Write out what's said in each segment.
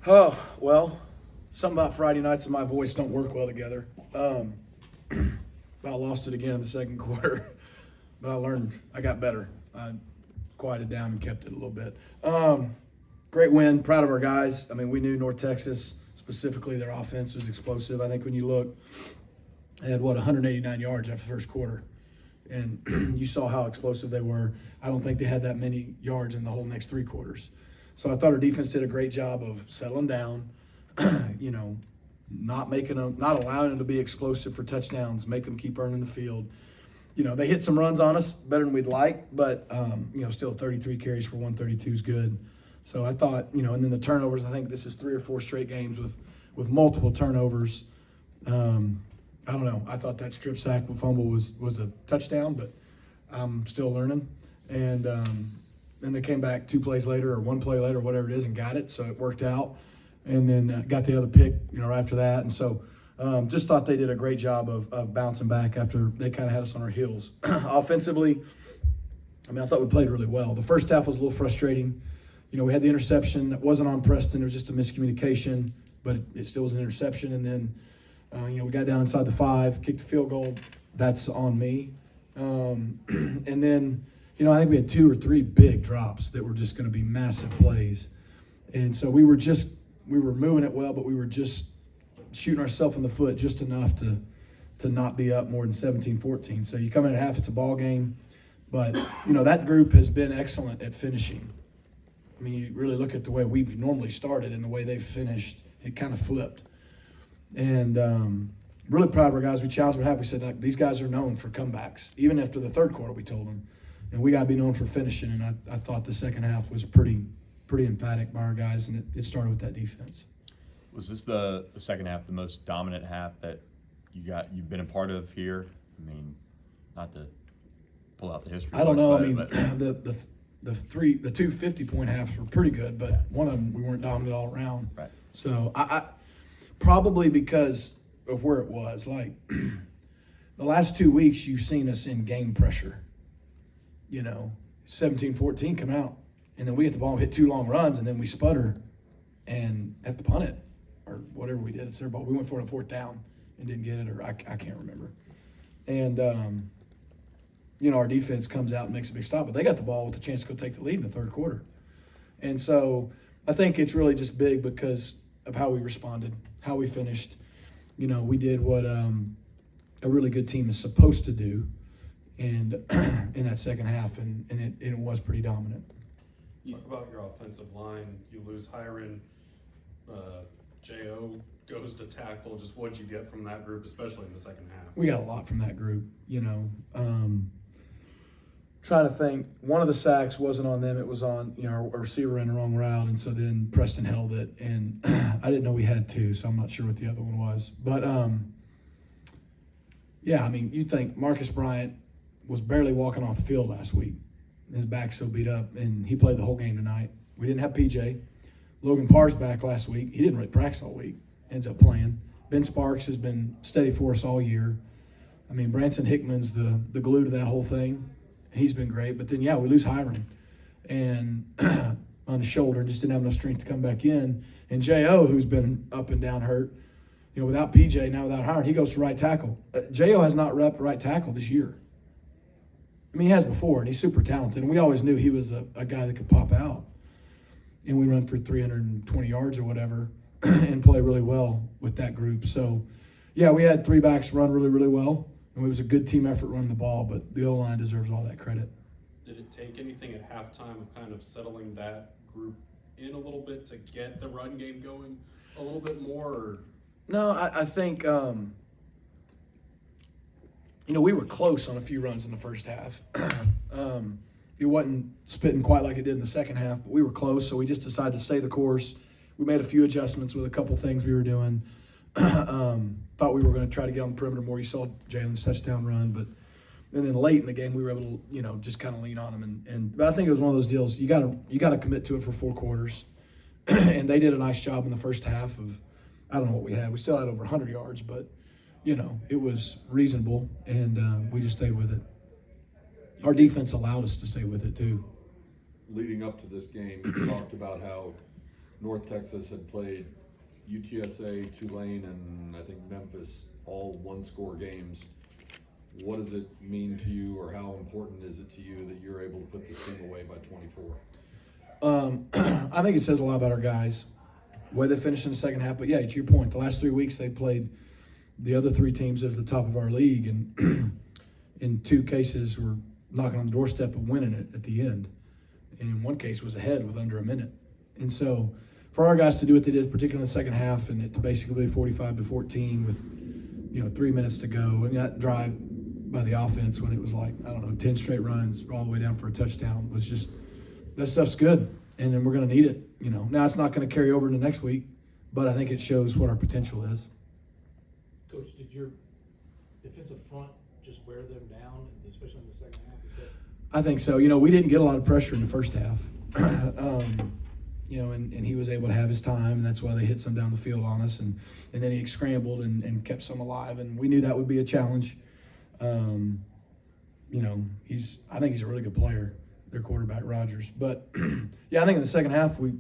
Oh, well, something about Friday nights and my voice don't work well together. About lost it again in the second quarter, but I got better. I quieted down and kept it a little bit. Great win, proud of our guys. I mean, we knew North Texas, specifically their offense was explosive. I think when you look, they had, 189 yards after the first quarter. And you saw how explosive they were. I don't think they had that many yards in the whole next three quarters. So I thought our defense did a great job of settling down, not allowing them to be explosive for touchdowns, make them keep earning the field. They hit some runs on us better than we'd like, but still 33 carries for 132 is good. So I thought, and then the turnovers. I think this is 3 or 4 straight games with multiple turnovers. I don't know. I thought that strip sack with fumble was a touchdown, but I'm still learning. And then they came back 2 plays later or 1 play later, whatever it is, and got it. So it worked out. And then got the other pick, right after that. And so just thought they did a great job of bouncing back after they kind of had us on our heels. Offensively, I thought we played really well. The first half was a little frustrating. We had the interception that wasn't on Preston. It was just a miscommunication, but it still was an interception. And then, we got down inside the 5, kicked the field goal. That's on me. And then, I think we had 2 or 3 big drops that were just going to be massive plays. And so we were moving it well, but we were just shooting ourselves in the foot just enough to not be up more than 17-14. So you come in at half, it's a ball game. But, that group has been excellent at finishing. You really look at the way we've normally started and the way they've finished, it kind of flipped. And really proud of our guys. We challenged them half. We said, these guys are known for comebacks. Even after the third quarter, we told them. And we got to be known for finishing. And I thought the second half was pretty emphatic by our guys, and it started with that defense. Was this the second half, the most dominant half that you've been a part of here? Not to pull out the history. I don't know. But the 2 50-point halves were pretty good, but one of them we weren't dominant all around. Right. So I probably because of where it was. Like the last 2 weeks, you've seen us in game pressure. 17-14 come out, and then we get the ball, hit 2 long runs, and then we sputter and have to punt it or whatever we did. It's their ball. We went for it on 4th down and didn't get it, or I can't remember. And our defense comes out and makes a big stop, but they got the ball with a chance to go take the lead in the third quarter. And so I think it's really just big because of how we responded, how we finished. We did what a really good team is supposed to do, and in that second half, and it was pretty dominant. Talk about your offensive line. You lose Hiron. J.O. goes to tackle. Just what'd you get from that group, especially in the second half? We got a lot from that group, Trying to think, one of the sacks wasn't on them. It was on, our receiver ran the wrong route, and so then Preston held it. And I didn't know we had 2, so I'm not sure what the other one was. But, you think Marcus Bryant was barely walking off the field last week. His back's so beat up, and he played the whole game tonight. We didn't have PJ. Logan Parr's back last week. He didn't really practice all week. Ends up playing. Ben Sparks has been steady for us all year. Branson Hickman's the glue to that whole thing. He's been great. But then, we lose Hiron and on his shoulder, just didn't have enough strength to come back in. And J.O., who's been up and down hurt, without PJ, now without Hiron, he goes to right tackle. J.O. has not repped right tackle this year. He has before, and he's super talented. And we always knew he was a guy that could pop out. And we run for 320 yards or whatever and play really well with that group. So, we had 3 backs run really, really well. And it was a good team effort running the ball, but the O-line deserves all that credit. Did it take anything at halftime of kind of settling that group in a little bit to get the run game going a little bit more? Or? No, I think, we were close on a few runs in the first half. It wasn't spitting quite like it did in the second half, but we were close, so we just decided to stay the course. We made a few adjustments with a couple things we were doing. Thought we were going to try to get on the perimeter more. You saw Jalen's touchdown run, and then late in the game we were able to, just kind of lean on them. But I think it was one of those deals. You got to commit to it for 4 quarters, and they did a nice job in the first half of. I don't know what we had. We still had over 100 yards, but it was reasonable, and we just stayed with it. Our defense allowed us to stay with it too. Leading up to this game, you talked about how North Texas had played UTSA, Tulane, and I think Memphis, all one-score games. What does it mean to you, or how important is it to you that you're able to put this thing away by 24? I think it says a lot about our guys, where they finished in the second half. But yeah, to your point, the last 3 weeks they played the other three teams at the top of our league, and in two cases were knocking on the doorstep and winning it at the end. And in one case was ahead with under a minute. And so for our guys to do what they did, particularly in the second half, and it to basically be 45-14 with 3 minutes to go, and that drive by the offense when it was like, 10 straight runs all the way down for a touchdown was just, that stuff's good. And then we're going to need it. Now it's not going to carry over into next week, but I think it shows what our potential is. Coach, did your defensive front just wear them down, especially in the second half? I think so. We didn't get a lot of pressure in the first half. And he was able to have his time, and that's why they hit some down the field on us. And then he scrambled and kept some alive, and we knew that would be a challenge. I think he's a really good player, their quarterback, Rogers. But, yeah, I think in the second half we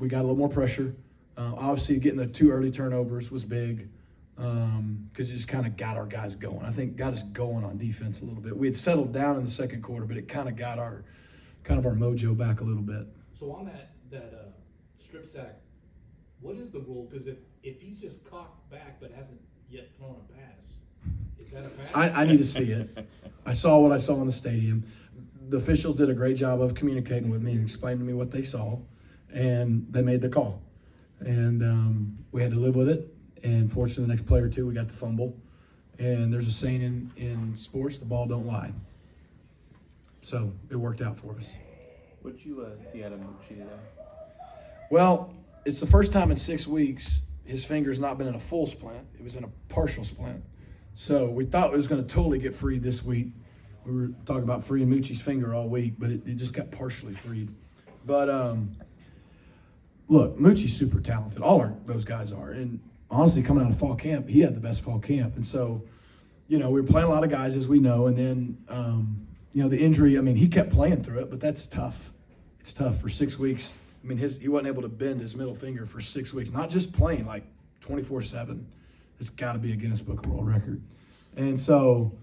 got a little more pressure. Obviously, getting the 2 early turnovers was big because it just kind of got our guys going. I think got us going on defense a little bit. We had settled down in the second quarter, but it kind of got our mojo back a little bit. So on that strip sack, what is the rule? Because if he's just cocked back but hasn't yet thrown a pass, is that a pass? I need to see it. I saw what I saw in the stadium. The officials did a great job of communicating with me and explaining to me what they saw, and they made the call. And we had to live with it. And fortunately, the next play or two, we got the fumble. And there's a saying in sports, the ball don't lie. So it worked out for us. What'd you see out of Mucci today? Well, it's the first time in 6 weeks his finger's not been in a full splint. It was in a partial splint. So we thought it was going to totally get freed this week. We were talking about freeing Mucci's finger all week, but it just got partially freed. But look, Mucci's super talented. Those guys are. And honestly, coming out of fall camp, he had the best fall camp. And so, we were playing a lot of guys, as we know. And then, the injury, he kept playing through it, but that's tough. It's tough for 6 weeks. He wasn't able to bend his middle finger for 6 weeks, not just playing, like 24/7. It's got to be a Guinness Book of World Record. And so,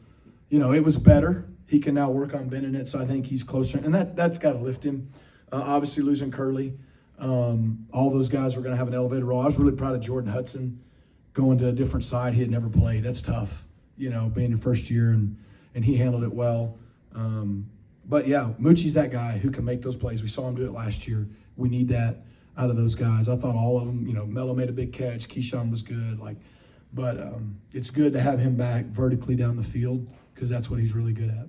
it was better. He can now work on bending it, so I think he's closer. And that's got to lift him. Obviously, losing Curley. All those guys were going to have an elevated role. I was really proud of Jordan Hudson going to a different side. He had never played. That's tough, being your first year, and he handled it well. But yeah, Mucci's that guy who can make those plays. We saw him do it last year. We need that out of those guys. I thought all of them, Mello made a big catch. Keyshawn was good. But it's good to have him back vertically down the field because that's what he's really good at.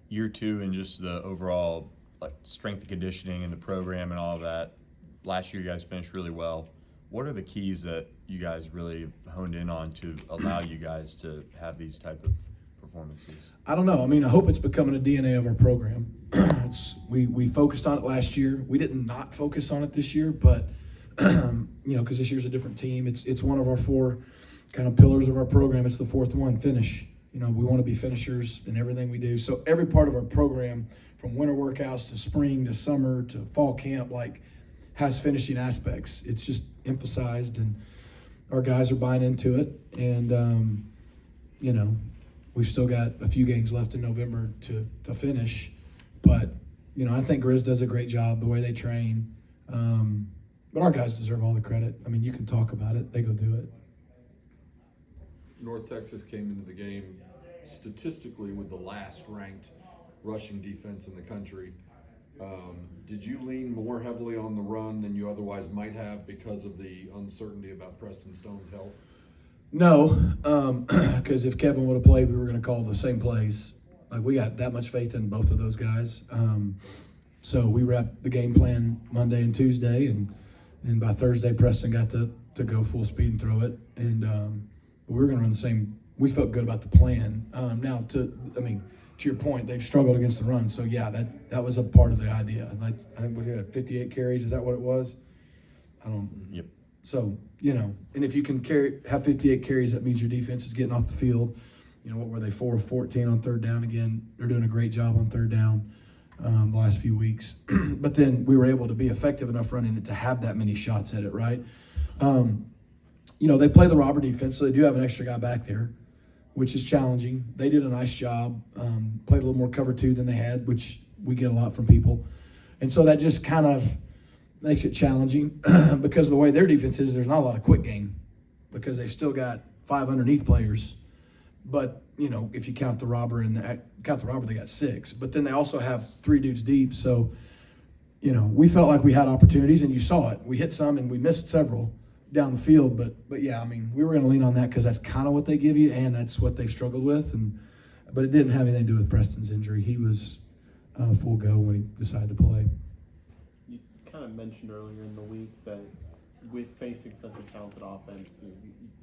Year 2 and just the overall strength and conditioning and the program and all of that. Last year you guys finished really well. What are the keys that you guys really honed in on to allow you guys to have these type of performances? I don't know. I hope it's becoming a DNA of our program. We focused on it last year. We didn't not focus on it this year, but because this year's a different team. It's one of our 4 kind of pillars of our program. It's the 4th one, finish. We want to be finishers in everything we do. So every part of our program, from winter workouts to spring to summer to fall camp, has finishing aspects. It's just emphasized, and our guys are buying into it. And we've still got a few games left in November to finish. But I think Grizz does a great job the way they train. But our guys deserve all the credit. You can talk about it; they go do it. North Texas came into the game statistically with the last ranked rushing defense in the country. Did you lean more heavily on the run than you otherwise might have because of the uncertainty about Preston Stone's health? No, because if Kevin would have played, we were going to call the same plays. We got that much faith in both of those guys. So we wrapped the game plan Monday and Tuesday, and by Thursday, Preston got to go full speed and throw it. And we were going to run the same. We felt good about the plan. Now, to your point, they've struggled against the run. So, yeah, that was a part of the idea. I think we had 58 carries. Is that what it was? Yep. So, and if you can have 58 carries, that means your defense is getting off the field. What were they, 4 of 14 on third down? Again, they're doing a great job on third down. the last few weeks. But then we were able to be effective enough running it to have that many shots at it, right? They play the robber defense, so they do have an extra guy back there, which is challenging. They did a nice job, played a little more cover 2 than they had, which we get a lot from people. And so that just kind of makes it challenging because the way their defense is, there's not a lot of quick game because they've still got 5 underneath players. But, if you count the robber they got 6. But then they also have 3 dudes deep. So, we felt like we had opportunities, and you saw it. We hit some and we missed several down the field. But yeah, I mean, we were going to lean on that because that's kind of what they give you, and that's what they've struggled with. But it didn't have anything to do with Preston's injury. He was full go when he decided to play. You kind of mentioned earlier in the week that with facing such a talented offense,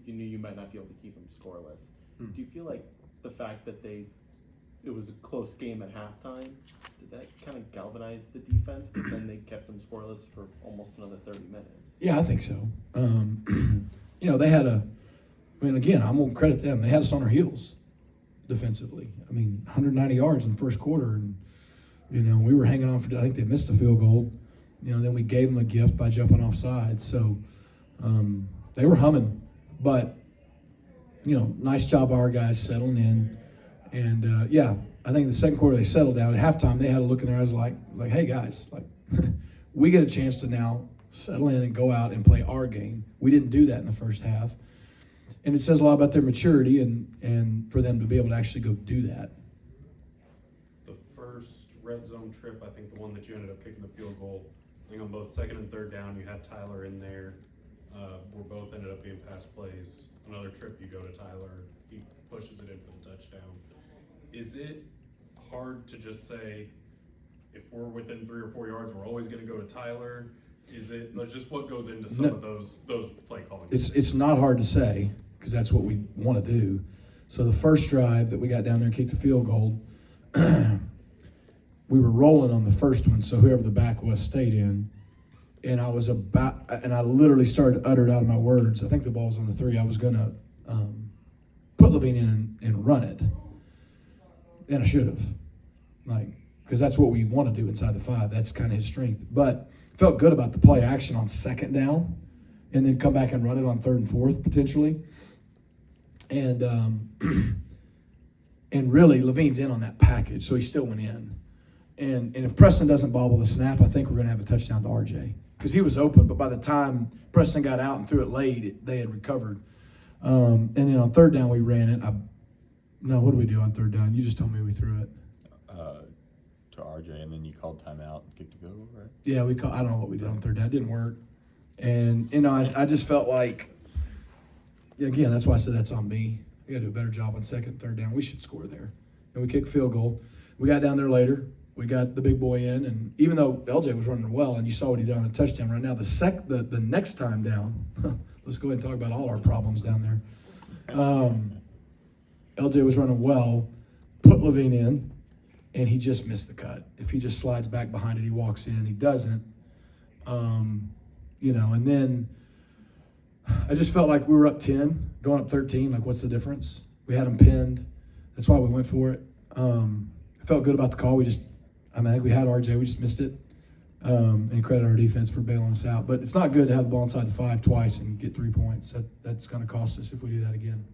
you knew you might not be able to keep them scoreless. Do you feel like the fact that it was a close game at halftime, did that kind of galvanize the defense? Because then they kept them scoreless for almost another 30 minutes. Yeah, I think so. They had again, I'm going to credit them. They had us on our heels defensively. 190 yards in the first quarter, and, we were hanging on for, I think they missed a field goal. Then we gave them a gift by jumping offside. So they were humming, but, nice job by our guys settling in. And, I think in the second quarter they settled down. At halftime, they had a look in their eyes like, hey, guys, we get a chance to now settle in and go out and play our game. We didn't do that in the first half. And it says a lot about their maturity and for them to be able to actually go do that. The first red zone trip, I think the one that you ended up kicking the field goal, I think on both second and third down, you had Tyler in there. Where both ended up being pass plays. Another trip, you go to Tyler, he pushes it in for the touchdown. Is it hard to just say, if we're within 3 or 4 yards, we're always going to go to Tyler? Is it just what goes into some of those play calling? It's not hard to say because that's what we want to do. So the first drive that we got down there and kicked the field goal, we were rolling on the first one, so whoever the back was stayed in. And I literally started to utter it out of my words. I think the ball was on the 3. I was going to put Levine in and run it. And I should have. Because that's what we want to do inside the 5. That's kind of his strength. But felt good about the play action on second down and then come back and run it on 3rd and 4th potentially. And and really, Levine's in on that package, so he still went in. And if Preston doesn't bobble the snap, I think we're going to have a touchdown to RJ. Because he was open, but by the time Preston got out and threw it late, they had recovered. And then on 3rd down, we ran it. What did we do on 3rd down? You just told me we threw it. To RJ, and then you called timeout and kicked a field goal, right? Yeah, I don't know what we did on 3rd down. It didn't work. And, I just felt like, again, that's why I said that's on me. We got to do a better job on 2nd and 3rd down. We should score there. And we kicked field goal. We got down there later. We got the big boy in, and even though LJ was running well, and you saw what he did on a touchdown right now, the next time down, let's go ahead and talk about all our problems down there. LJ was running well, put Levine in, and he just missed the cut. If he just slides back behind it, he walks in. He doesn't. And then I just felt like we were up 10, going up 13. Like, what's the difference? We had them pinned. That's why we went for it. I felt good about the call. I think we had RJ. We just missed it. And credit our defense for bailing us out. But it's not good to have the ball inside the 5 twice and get 3 points. That's going to cost us if we do that again.